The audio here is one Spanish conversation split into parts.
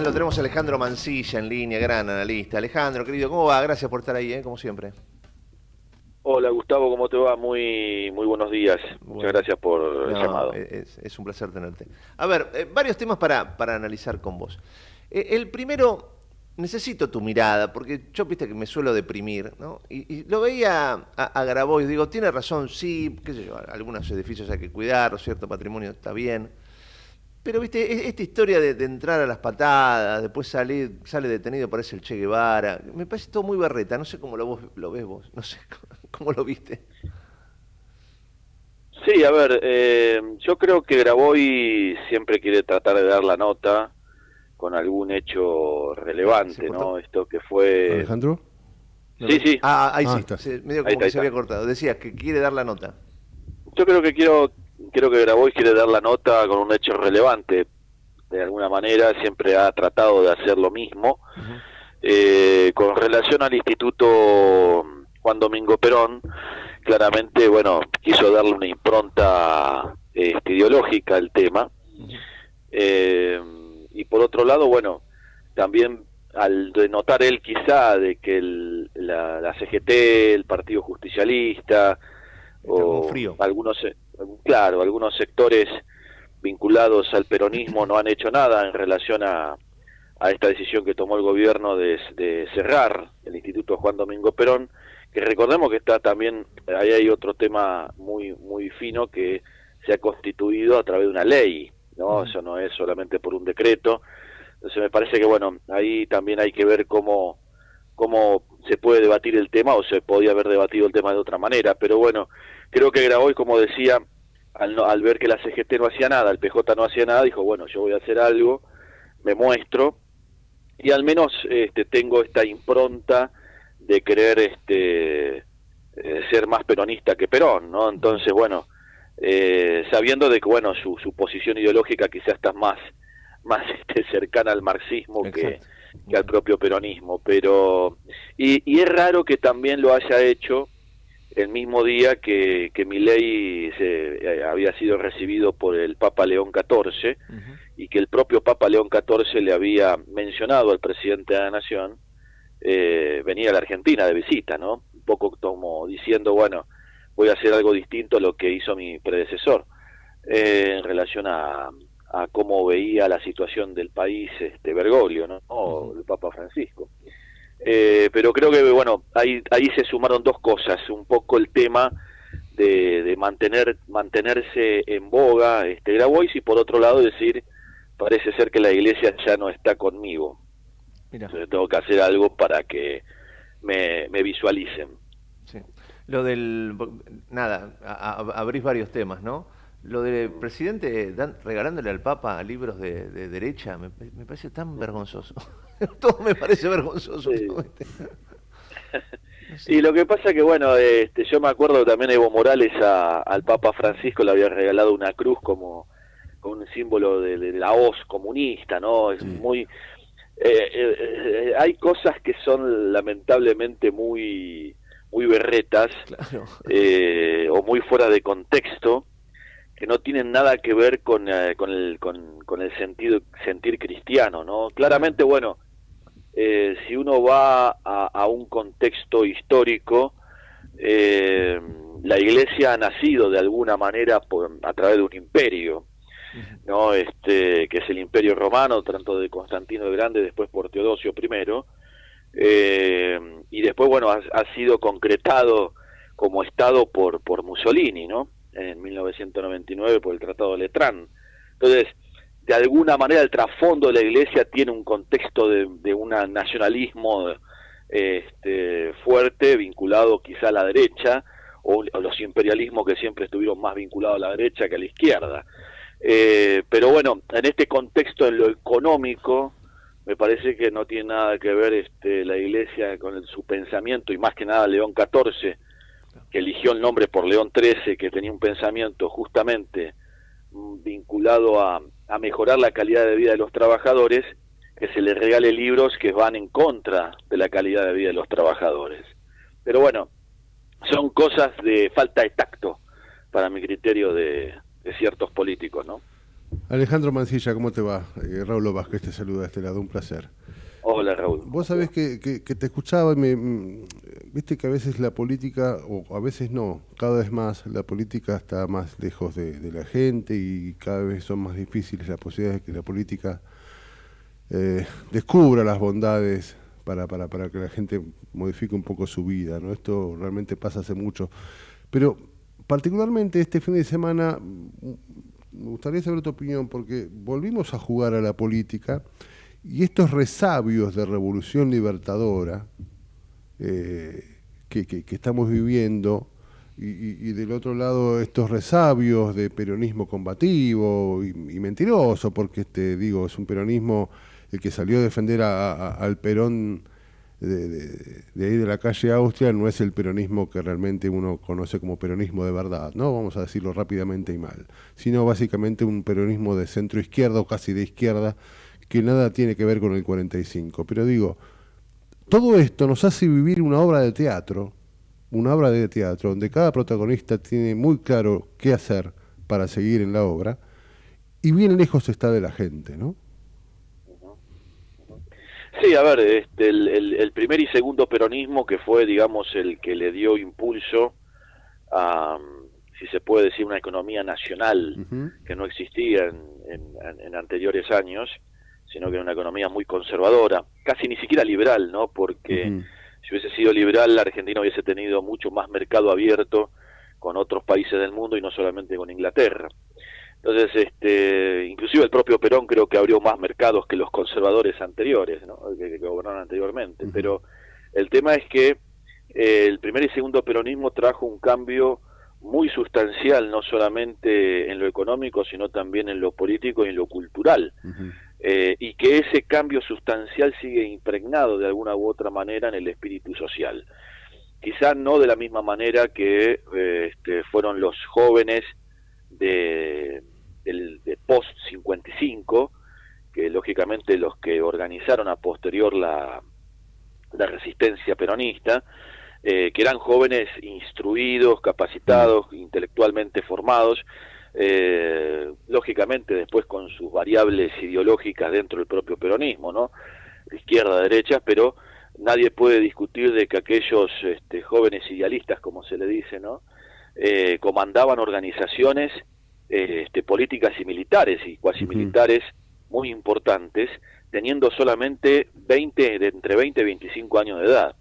lo tenemos a Alejandro Mansilla en línea, gran analista. Alejandro, querido, ¿cómo va? Gracias por estar ahí, como siempre. Hola Gustavo, ¿cómo te va? Muy buenos días. Muchas Bueno, gracias por el no, llamado. es un placer tenerte. A ver, varios temas para analizar con vos. El primero, necesito tu mirada, porque yo viste que me suelo deprimir, ¿no? Y lo veía a Grabois, digo, tiene razón, sí, qué sé yo, algunos edificios hay que cuidar, cierto patrimonio está bien. Pero, viste, esta historia de entrar a las patadas, después sale detenido, parece el Che Guevara, me parece todo muy berreta, no sé cómo lo ves vos, no sé cómo lo viste. Sí, a ver, yo creo que Grabois siempre quiere tratar de dar la nota con algún hecho ¿Se relevante, cortó? ¿no? Esto que fue... Alejandro, ¿me Sí, ves? sí, Ahí Ah, sí, estás. medio ahí como está, que ahí se había está. cortado. Decías que quiere dar la nota. Yo creo que Grabois quiere dar la nota con un hecho relevante. De alguna manera siempre ha tratado de hacer lo mismo. Ujú. Con relación al Instituto Juan Domingo Perón, claramente, bueno, quiso darle una impronta ideológica al tema. Ujú. Eh, y por otro lado, bueno, también al denotar él quizá de que la CGT, el Partido Justicialista, Está como o frío. claro, algunos sectores vinculados al peronismo no han hecho nada en relación a esta decisión que tomó el gobierno de cerrar el Instituto Juan Domingo Perón, que recordemos que está también, ahí hay otro tema muy fino que se ha constituido a través de una ley, ¿no? Ujú. Eso no es solamente por un decreto. Entonces me parece que, bueno, ahí también hay que ver cómo se puede debatir el tema, o se podía haber debatido el tema de otra manera, pero bueno, creo que Grabois, como decía, al ver que la CGT no hacía nada, el PJ no hacía nada, dijo, bueno, yo voy a hacer algo, me muestro, y al menos tengo esta impronta de querer ser más peronista que Perón, ¿no? Entonces, bueno, sabiendo de que, bueno, su posición ideológica quizás está más cercana al marxismo Exacto. que al propio peronismo, pero y es raro que también lo haya hecho el mismo día que Milei había sido recibido por el Papa León XIV, Ujú. y que el propio Papa León XIV le había mencionado al presidente de la Nación venir a la Argentina de visita, ¿no? Un poco como diciendo, bueno, voy a hacer algo distinto a lo que hizo mi predecesor en relación a cómo veía la situación del país Bergoglio, ¿no? O Ujú. el Papa Francisco. Pero creo que, bueno, ahí se sumaron dos cosas, un poco el tema de mantenerse en boga Grabois, y por otro lado decir, parece ser que la iglesia ya no está conmigo, Mira, entonces tengo que hacer algo para que me visualicen. sí. Lo del. Nada, abrís varios temas, ¿no? Lo del presidente regalándole al Papa libros de derecha me parece tan vergonzoso. Todo me parece vergonzoso Sí. últimamente. No Y sé. lo que pasa que, bueno, yo me acuerdo que también Evo Morales al Papa Francisco le había regalado una cruz como un símbolo de la hoz comunista, ¿no? Es Sí, muy... hay cosas que son lamentablemente muy berretas, Claro. o muy fuera de contexto, que no tienen nada que ver con el sentir cristiano, ¿no? Claro. Claramente, bueno, si uno va a un contexto histórico, eh, la Iglesia ha nacido de alguna manera a través de un imperio, Ujú. ¿no? Que es el Imperio Romano, tanto de Constantino el Grande, después por Teodosio I, y después, bueno, ha sido concretado como Estado por Mussolini, ¿no? En 1999 por el Tratado de Letrán. Entonces, de alguna manera el trasfondo de la Iglesia tiene un contexto de un nacionalismo fuerte, vinculado quizá a la derecha, o los imperialismos que siempre estuvieron más vinculados a la derecha que a la izquierda. Pero bueno, en este contexto, en lo económico, me parece que no tiene nada que ver la Iglesia con su pensamiento, y más que nada León XIV, que eligió el nombre por León XIII, que tenía un pensamiento justamente vinculado a mejorar la calidad de vida de los trabajadores, que se les regale libros que van en contra de la calidad de vida de los trabajadores. Pero bueno, son cosas de falta de tacto, para mi criterio, de ciertos políticos, ¿no? Alejandro Mancilla, ¿cómo te va? Raúl Vázquez te saluda de este lado, un placer. Hola, Raúl. Vos sabés que te escuchaba y viste que a veces la política, o a veces no, cada vez más la política está más lejos de la gente y cada vez son más difíciles las posibilidades de que la política descubra las bondades para que la gente modifique un poco su vida, ¿no? Esto realmente pasa hace mucho. Pero particularmente este fin de semana me gustaría saber tu opinión porque volvimos a jugar a la política y estos resabios de revolución libertadora que estamos viviendo y del otro lado estos resabios de peronismo combativo y mentiroso, porque digo, es un peronismo el que salió a defender al Perón de ahí de la calle Austria, no es el peronismo que realmente uno conoce como peronismo de verdad, ¿no? Vamos a decirlo rápidamente y mal, sino básicamente un peronismo de centro izquierda o casi de izquierda, que nada tiene que ver con el 45. Pero digo, todo esto nos hace vivir una obra de teatro donde cada protagonista tiene muy claro qué hacer para seguir en la obra, y bien lejos está de la gente, ¿no? Sí, a ver, el primer y segundo peronismo, que fue, digamos, el que le dio impulso a, si se puede decir, una economía nacional Uh-huh. que no existía en anteriores años, sino que era una economía muy conservadora, casi ni siquiera liberal, ¿no? Porque Uh-huh. si hubiese sido liberal, la Argentina hubiese tenido mucho más mercado abierto con otros países del mundo y no solamente con Inglaterra. Entonces, inclusive el propio Perón creo que abrió más mercados que los conservadores anteriores, ¿no? que gobernaron anteriormente. Uh-huh. Pero el tema es que el primer y segundo peronismo trajo un cambio muy sustancial, no solamente en lo económico, sino también en lo político y en lo cultural. Uh-huh. Y que ese cambio sustancial sigue impregnado de alguna u otra manera en el espíritu social. Quizá no de la misma manera que fueron los jóvenes de post-55, que lógicamente los que organizaron a posterior la resistencia peronista, que eran jóvenes instruidos, capacitados, intelectualmente formados, lógicamente después con sus variables ideológicas dentro del propio peronismo, ¿no? De izquierda a derecha, pero nadie puede discutir de que aquellos jóvenes idealistas, como se le dice, ¿no? Comandaban organizaciones políticas y militares y cuasi militares muy importantes, teniendo solamente entre 20 y 25 años de edad.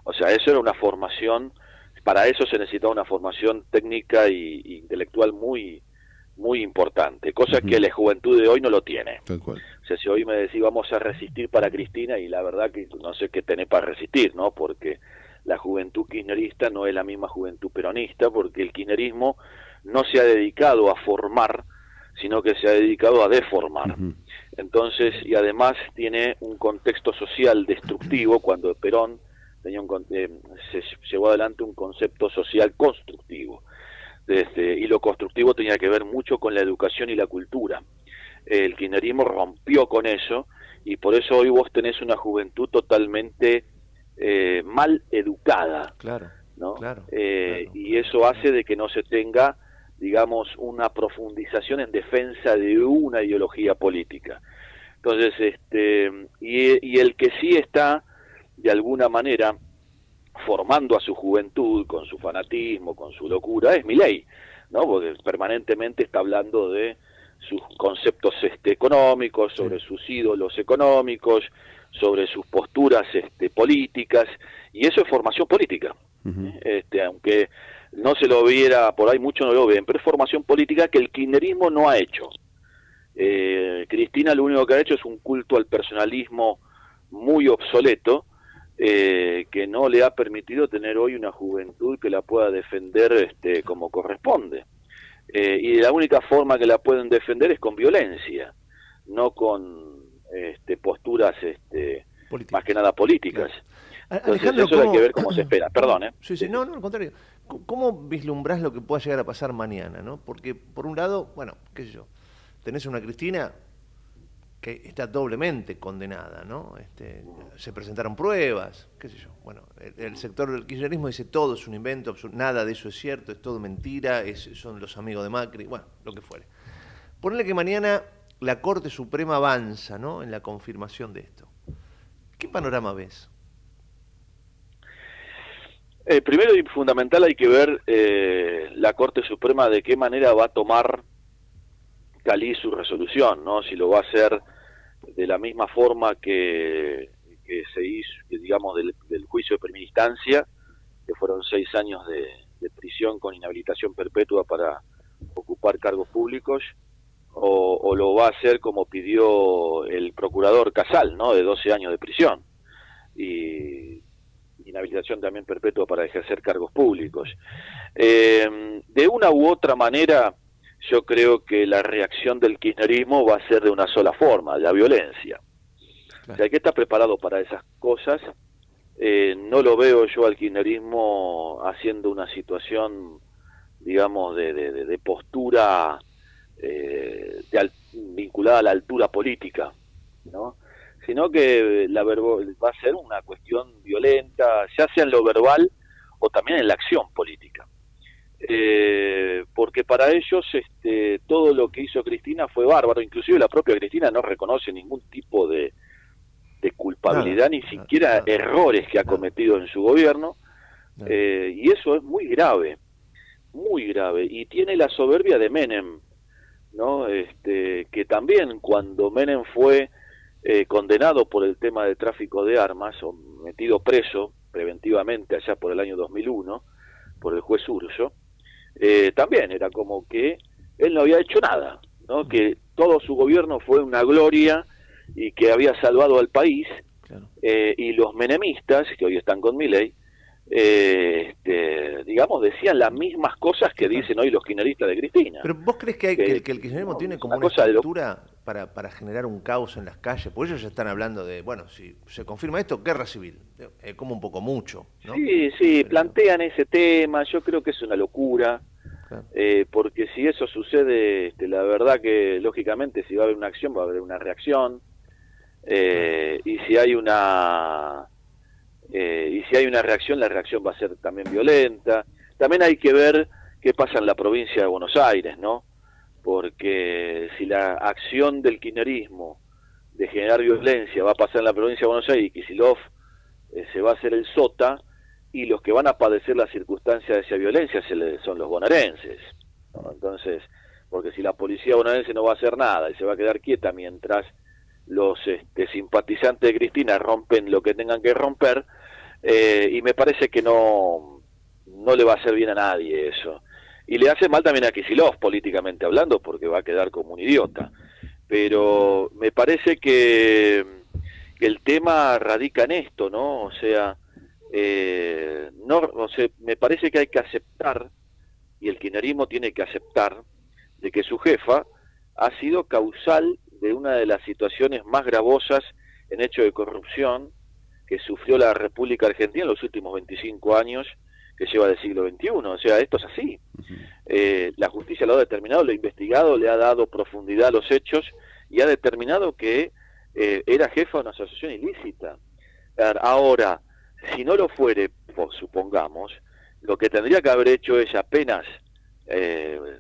O sea, eso era una formación, para eso se necesitaba una formación técnica y intelectual muy importante, cosa que la juventud de hoy no lo tiene. Tal cual. O sea, si hoy me decís vamos a resistir para Cristina, y la verdad que no sé qué tenés para resistir, ¿no? Porque la juventud kirchnerista no es la misma juventud peronista, porque el kirchnerismo no se ha dedicado a formar, sino que se ha dedicado a deformar. Entonces, y además tiene un contexto social destructivo, cuando Perón tenía se llevó adelante un concepto social constructivo. Y lo constructivo tenía que ver mucho con la educación y la cultura. El kirchnerismo rompió con eso, y por eso hoy vos tenés una juventud totalmente mal educada. Claro, ¿no? claro, Y eso hace de que no se tenga, digamos, una profundización en defensa de una ideología política. Entonces, y el que sí está, de alguna manera, formando a su juventud con su fanatismo, con su locura, es Milei, ¿no? Porque permanentemente está hablando de sus conceptos económicos, sobre sus ídolos económicos, sobre sus posturas políticas, y eso es formación política. Aunque no se lo viera, por ahí mucho no lo ven, pero es formación política que el kirchnerismo no ha hecho. Cristina lo único que ha hecho es un culto al personalismo muy obsoleto, que no le ha permitido tener hoy una juventud que la pueda defender como corresponde. Y la única forma que la pueden defender es con violencia, no con posturas más que nada políticas. Claro. Entonces, Alejandro, eso hay que ver cómo se espera. Perdón, ¿eh? Sí, no, al contrario. ¿Cómo vislumbrás lo que pueda llegar a pasar mañana, no? Porque, por un lado, bueno, qué sé yo, tenés una Cristina que está doblemente condenada, ¿no? Se presentaron pruebas, qué sé yo. Bueno, el sector del kirchnerismo dice todo es un invento, nada de eso es cierto, es todo mentira, son los amigos de Macri, bueno, lo que fuere. Ponele que mañana la Corte Suprema avanza, ¿no?, en la confirmación de esto. ¿Qué panorama ves? Primero y fundamental hay que ver la Corte Suprema de qué manera va a tomar Calí su resolución, ¿no? Si lo va a hacer de la misma forma que se hizo, digamos, del juicio de primera instancia, que fueron 6 años de prisión con inhabilitación perpetua para ocupar cargos públicos, o lo va a hacer como pidió el procurador Casal, ¿no?, de 12 años de prisión y inhabilitación también perpetua para ejercer cargos públicos. De una u otra manera, yo creo que la reacción del kirchnerismo va a ser de una sola forma, la violencia. Claro. O sea, hay que estar preparado para esas cosas. No lo veo yo al kirchnerismo haciendo una situación, digamos, de postura vinculada a la altura política, ¿no? Sino que va a ser una cuestión violenta, ya sea en lo verbal o también en la acción política. Porque para ellos todo lo que hizo Cristina fue bárbaro, inclusive la propia Cristina no reconoce ningún tipo de culpabilidad, ni siquiera errores que ha cometido en su gobierno, y eso es muy grave, y tiene la soberbia de Menem, ¿no? Que también cuando Menem fue condenado por el tema de tráfico de armas, o metido preso preventivamente allá por el año 2001, por el juez Urso, también era como que él no había hecho nada, ¿no? Que todo su gobierno fue una gloria y que había salvado al país, claro. Y los menemistas, que hoy están con Milei, digamos, decían las mismas cosas que dicen hoy los kirchneristas de Cristina. Pero ¿vos crees que el kirchnerismo tiene como una estructura para generar un caos en las calles? Porque ellos ya están hablando de, bueno, si se confirma esto, guerra civil. Como un poco mucho, ¿no? Sí, pero plantean ese tema. Yo creo que es una locura. Claro. Porque si eso sucede, la verdad que lógicamente si va a haber una acción, va a haber una reacción. Y si hay una reacción, la reacción va a ser también violenta. También hay que ver qué pasa en la provincia de Buenos Aires, ¿no? Porque si la acción del kirchnerismo de generar violencia va a pasar en la provincia de Buenos Aires y Kicillof se va a hacer el sota, y los que van a padecer las circunstancias de esa violencia son los bonaerenses, ¿no? Entonces, porque si la policía bonaerense no va a hacer nada y se va a quedar quieta mientras los simpatizantes de Cristina rompen lo que tengan que romper, y me parece que no le va a hacer bien a nadie eso. Y le hace mal también a Kicillof, políticamente hablando, porque va a quedar como un idiota. Pero me parece que el tema radica en esto, ¿no? O sea, me parece que hay que aceptar, y el kirchnerismo tiene que aceptar, de que su jefa ha sido causal de una de las situaciones más gravosas en hecho de corrupción que sufrió la República Argentina en los últimos 25 años que lleva del siglo XXI. O sea, esto es así. La justicia lo ha determinado, lo ha investigado, le ha dado profundidad a los hechos y ha determinado que era jefa de una asociación ilícita. Ahora, si no lo fuere, supongamos, lo que tendría que haber hecho es apenas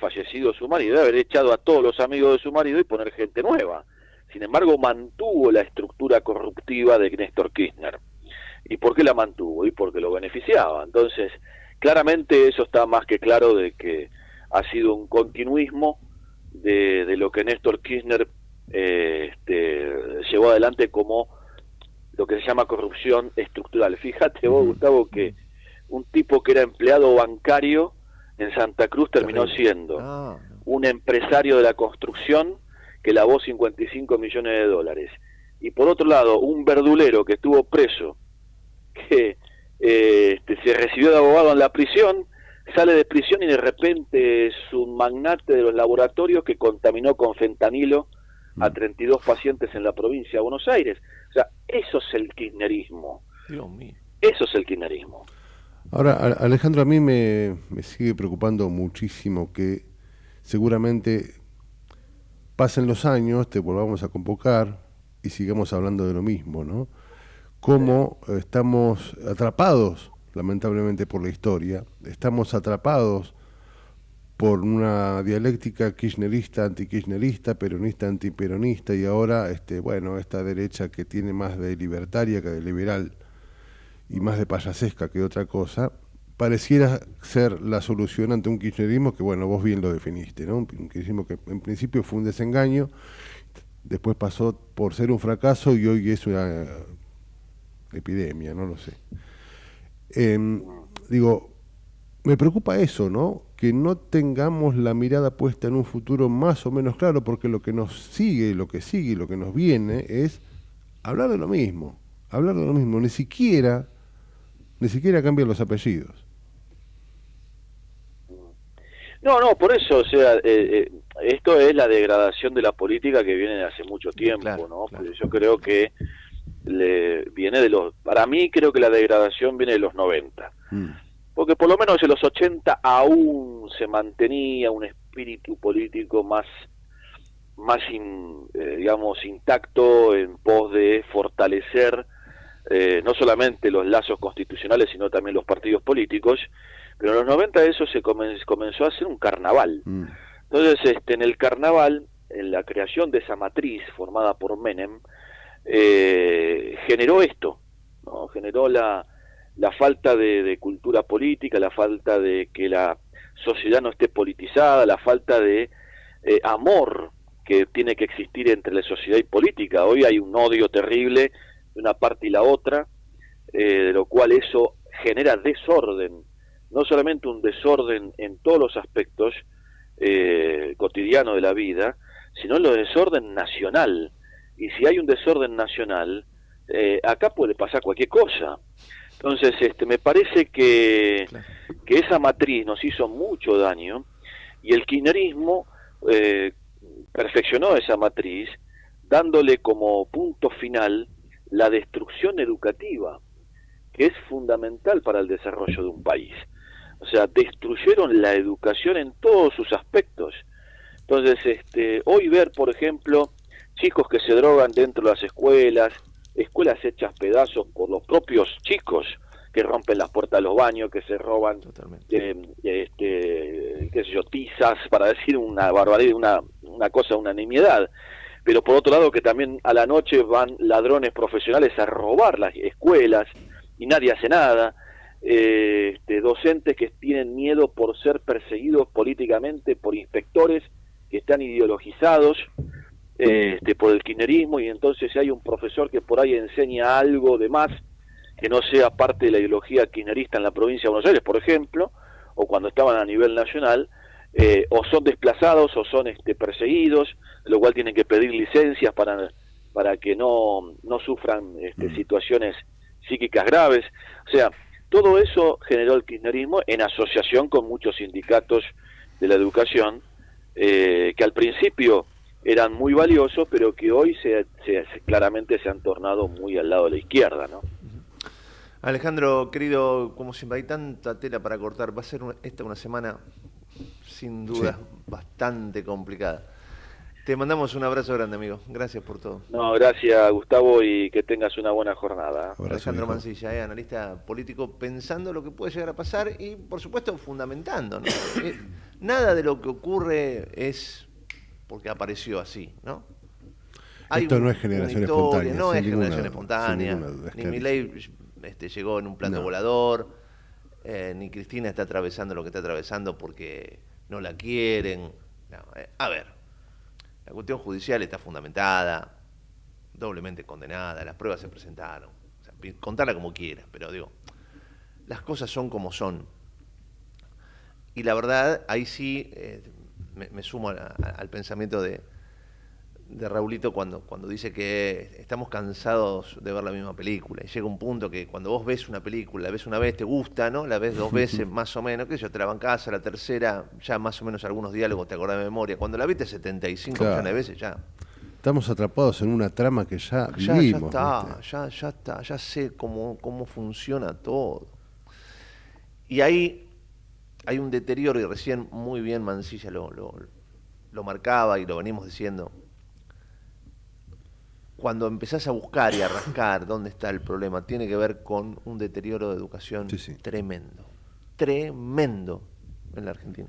fallecido su marido, haber echado a todos los amigos de su marido y poner gente nueva. Sin embargo, mantuvo la estructura corruptiva de Néstor Kirchner. ¿Y por qué la mantuvo? Y porque lo beneficiaba. Entonces, claramente eso está más que claro de que ha sido un continuismo de lo que Néstor Kirchner llevó adelante como lo que se llama corrupción estructural. Fíjate vos, Gustavo, que un tipo que era empleado bancario en Santa Cruz terminó siendo un empresario de la construcción que lavó 55 millones de dólares. Y por otro lado, un verdulero que estuvo preso, que se recibió de abogado en la prisión, sale de prisión y de repente es un magnate de los laboratorios que contaminó con fentanilo a 32 pacientes en la provincia de Buenos Aires. O sea, eso es el kirchnerismo. Dios mío. Eso es el kirchnerismo. Ahora, Alejandro, a mí me sigue preocupando muchísimo que seguramente pasen los años, te volvamos a convocar y sigamos hablando de lo mismo, ¿no? Cómo estamos atrapados, lamentablemente, por la historia, estamos atrapados por una dialéctica kirchnerista, antikirchnerista, peronista, antiperonista, y ahora, bueno, esta derecha que tiene más de libertaria que de liberal y más de payasesca que otra cosa, pareciera ser la solución ante un kirchnerismo que, bueno, vos bien lo definiste, ¿no? Un kirchnerismo que en principio fue un desengaño, después pasó por ser un fracaso y hoy es una epidemia, no lo sé. Digo, me preocupa eso, ¿no? Que no tengamos la mirada puesta en un futuro más o menos claro, porque lo que nos sigue, lo que sigue y lo que nos viene es hablar de lo mismo, ni siquiera cambian los apellidos. No, por eso, o sea, esto es la degradación de la política que viene de hace mucho tiempo, Claro, ¿no? claro. Porque yo creo que viene de para mí creo que la degradación viene de los 90. Porque por lo menos en los 80 aún se mantenía un espíritu político más digamos, intacto en pos de fortalecer no solamente los lazos constitucionales, sino también los partidos políticos, pero en los 90 eso se comenzó a hacer un carnaval. Entonces, en el carnaval, en la creación de esa matriz formada por Menem, generó esto, ¿no? Generó la falta de cultura política, la falta de que la sociedad no esté politizada, la falta de amor que tiene que existir entre la sociedad y política. Hoy hay un odio terrible de una parte y la otra, de lo cual eso genera desorden, no solamente un desorden en todos los aspectos cotidianos de la vida, sino el desorden nacional. Y si hay un desorden nacional, acá puede pasar cualquier cosa. Entonces, me parece que esa matriz nos hizo mucho daño, y el kirchnerismo perfeccionó esa matriz, dándole como punto final la destrucción educativa, que es fundamental para el desarrollo de un país. O sea, destruyeron la educación en todos sus aspectos. Entonces, hoy ver, por ejemplo, chicos que se drogan dentro de las escuelas hechas pedazos por los propios chicos, que rompen las puertas de los baños, que se roban, qué sé yo, tizas, para decir una barbaridad, una cosa, una nimiedad. Pero por otro lado, que también a la noche van ladrones profesionales a robar las escuelas y nadie hace nada. Docentes que tienen miedo por ser perseguidos políticamente por inspectores que están ideologizados por el kirchnerismo, y entonces si hay un profesor que por ahí enseña algo de más que no sea parte de la ideología kirchnerista en la provincia de Buenos Aires, por ejemplo, o cuando estaban a nivel nacional, o son desplazados o son perseguidos, lo cual tienen que pedir licencias para que no sufran situaciones psíquicas graves. O sea, todo eso generó el kirchnerismo en asociación con muchos sindicatos de la educación, que al principio eran muy valiosos, pero que hoy claramente se han tornado muy al lado de la izquierda, ¿no? Alejandro, querido, como siempre hay tanta tela para cortar, va a ser esta una semana sin duda bastante complicada. Te mandamos un abrazo grande, amigo. Gracias por todo. No, gracias, Gustavo, y que tengas una buena jornada. Alejandro Mancilla, analista político, pensando lo que puede llegar a pasar y, por supuesto, fundamentando, ¿no? Nada de lo que ocurre es porque apareció así, ¿no? Esto no es generación espontánea. No es generación espontánea. Ni Milei llegó en un plato volador, ni Cristina está atravesando lo que está atravesando porque no la quieren. No, a ver, la cuestión judicial está fundamentada, doblemente condenada, las pruebas se presentaron. O sea, contarla como quieras, pero digo, las cosas son como son. Y la verdad, ahí sí me sumo al pensamiento de Raulito cuando dice que estamos cansados de ver la misma película. Y llega un punto que cuando vos ves una película, la ves una vez, te gusta, ¿no? La ves 2 veces más o menos, qué sé yo, te la bancás, a la tercera ya más o menos algunos diálogos te acordás de memoria. Cuando la viste 75 millones de veces ya... Estamos atrapados en una trama que ya vivimos. Ya está, ya sé cómo funciona todo. Y ahí hay un deterioro, y recién muy bien Mancilla lo marcaba y lo venimos diciendo. Cuando empezás a buscar y a rascar dónde está el problema, tiene que ver con un deterioro de educación tremendo en la Argentina.